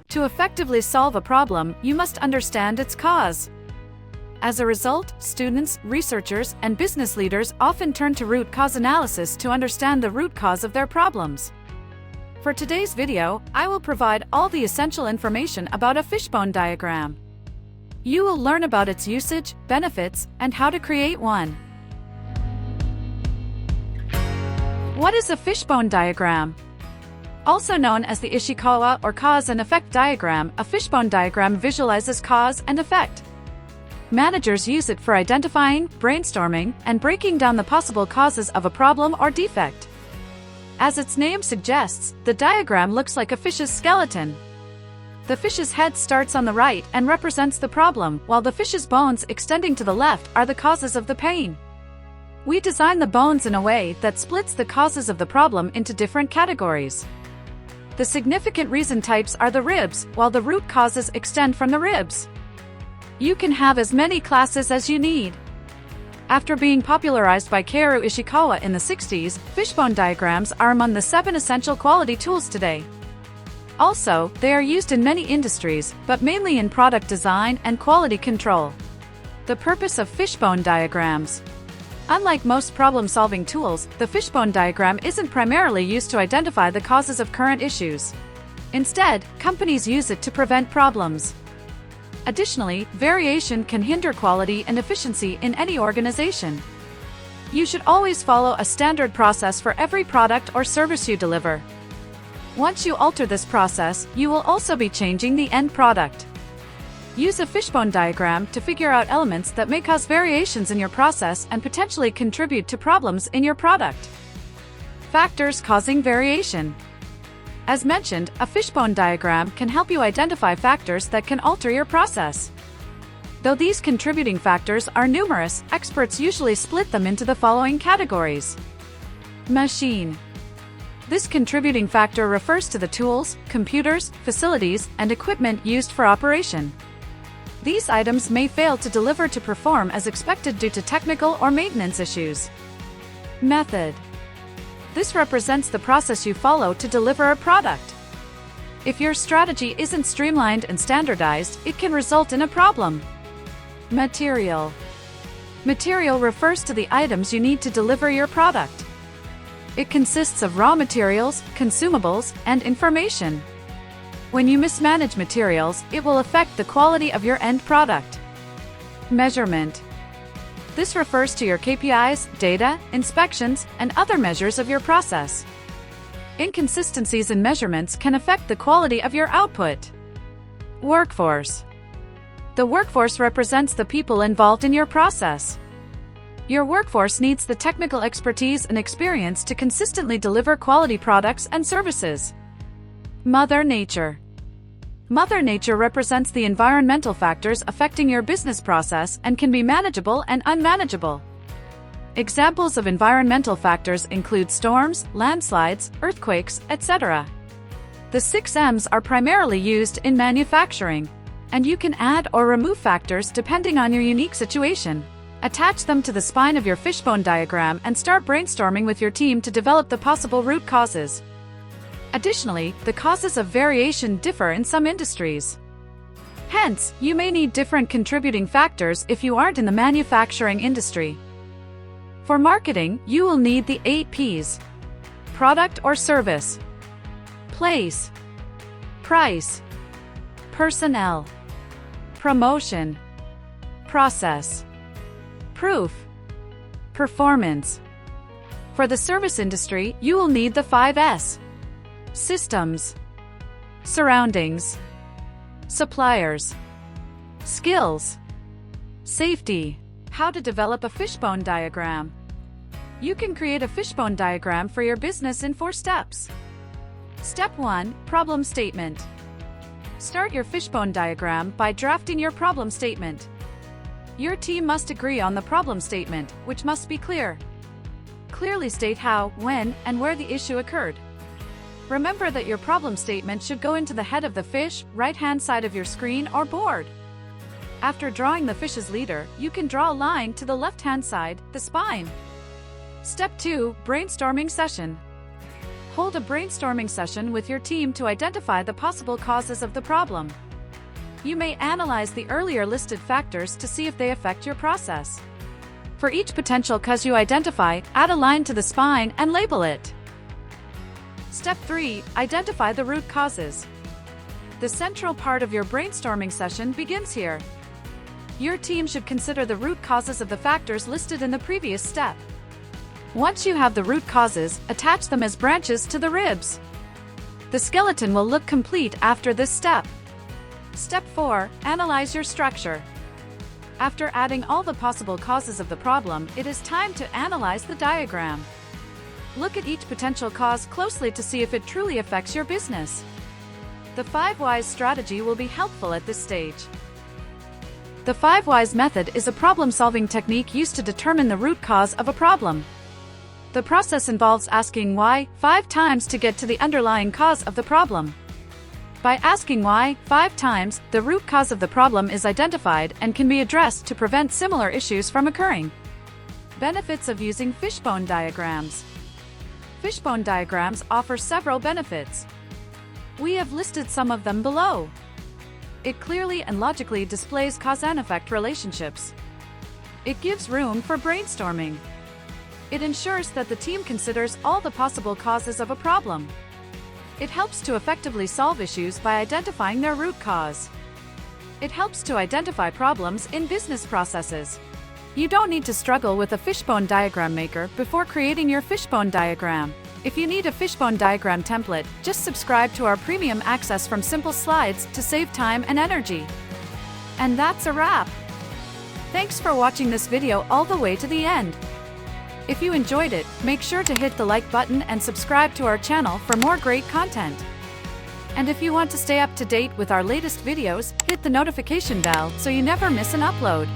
To effectively solve a problem, you must understand its cause. As a result, students, researchers, and business leaders often turn to root cause analysis to understand the root cause of their problems. For today's video, I will provide all the essential information about a fishbone diagram. You will learn about its usage, benefits, and how to create one. What is a fishbone diagram? Also known as the Ishikawa or cause and effect diagram, a fishbone diagram visualizes cause and effect. Managers use it for identifying, brainstorming, and breaking down the possible causes of a problem or defect. As its name suggests, the diagram looks like a fish's skeleton. The fish's head starts on the right and represents the problem, while the fish's bones extending to the left are the causes of the pain. We design the bones in a way that splits the causes of the problem into different categories. The significant reason types are the ribs, while the root causes extend from the ribs. You can have as many classes as you need. After being popularized by Kaoru Ishikawa in the 60s, fishbone diagrams are among the 7 essential quality tools today. Also, they are used in many industries, but mainly in product design and quality control. The purpose of fishbone diagrams. Unlike most problem-solving tools, the fishbone diagram isn't primarily used to identify the causes of current issues. Instead, companies use it to prevent problems. Additionally, variation can hinder quality and efficiency in any organization. You should always follow a standard process for every product or service you deliver. Once you alter this process, you will also be changing the end product. Use a fishbone diagram to figure out elements that may cause variations in your process and potentially contribute to problems in your product. Factors causing variation. As mentioned, a fishbone diagram can help you identify factors that can alter your process. Though these contributing factors are numerous, experts usually split them into the following categories. Machine. This contributing factor refers to the tools, computers, facilities, and equipment used for operation. These items may fail to deliver to perform as expected due to technical or maintenance issues. Method. This represents the process you follow to deliver a product. If your strategy isn't streamlined and standardized, it can result in a problem. Material. Material refers to the items you need to deliver your product. It consists of raw materials, consumables, and information. When you mismanage materials, it will affect the quality of your end product. Measurement. This refers to your KPIs, data, inspections, and other measures of your process. Inconsistencies in measurements can affect the quality of your output. Workforce. The workforce represents the people involved in your process. Your workforce needs the technical expertise and experience to consistently deliver quality products and services. Mother Nature. Mother Nature represents the environmental factors affecting your business process and can be manageable and unmanageable. Examples of environmental factors include storms, landslides, earthquakes, etc. The 6 M's are primarily used in manufacturing, and you can add or remove factors depending on your unique situation. Attach them to the spine of your fishbone diagram and start brainstorming with your team to develop the possible root causes. Additionally, the causes of variation differ in some industries. Hence, you may need different contributing factors if you aren't in the manufacturing industry. For marketing, you will need the 8 P's. Product or service. Place. Price. Personnel. Promotion. Process. Proof. Performance. For the service industry, you will need the 5 S. Systems. Surroundings. Suppliers. Skills. Safety. How to develop a fishbone diagram. You can create a fishbone diagram for your business in 4 steps. Step 1. Problem statement. Start your fishbone diagram by drafting your problem statement. Your team must agree on the problem statement, which must be clear. Clearly state how, when, and where the issue occurred. Remember that your problem statement should go into the head of the fish, right-hand side of your screen or board. After drawing the fish's leader, you can draw a line to the left-hand side, the spine. Step 2. Brainstorming session. Hold a brainstorming session with your team to identify the possible causes of the problem. You may analyze the earlier listed factors to see if they affect your process. For each potential cause you identify, add a line to the spine and label it. Step 3. Identify the root causes. The central part of your brainstorming session begins here. Your team should consider the root causes of the factors listed in the previous step. Once you have the root causes, attach them as branches to the ribs. The skeleton will look complete after this step. Step 4. Analyze your structure. After adding all the possible causes of the problem, it is time to analyze the diagram. Look at each potential cause closely to see if it truly affects your business. The 5 whys strategy will be helpful at this stage. The 5 whys method is a problem-solving technique used to determine the root cause of a problem. The process involves asking why 5 times to get to the underlying cause of the problem. By asking why 5 times, the root cause of the problem is identified and can be addressed to prevent similar issues from occurring. Benefits of using fishbone diagrams. Fishbone diagrams offer several benefits. We have listed some of them below. It clearly and logically displays cause and effect relationships. It gives room for brainstorming. It ensures that the team considers all the possible causes of a problem. It helps to effectively solve issues by identifying their root cause. It helps to identify problems in business processes. You don't need to struggle with a fishbone diagram maker before creating your fishbone diagram. If you need a fishbone diagram template, just subscribe to our premium access from Simple Slides to save time and energy. And that's a wrap. Thanks for watching this video all the way to the end. If you enjoyed it, make sure to hit the like button and subscribe to our channel for more great content. And if you want to stay up to date with our latest videos, hit the notification bell so you never miss an upload.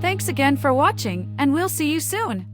Thanks again for watching, and we'll see you soon.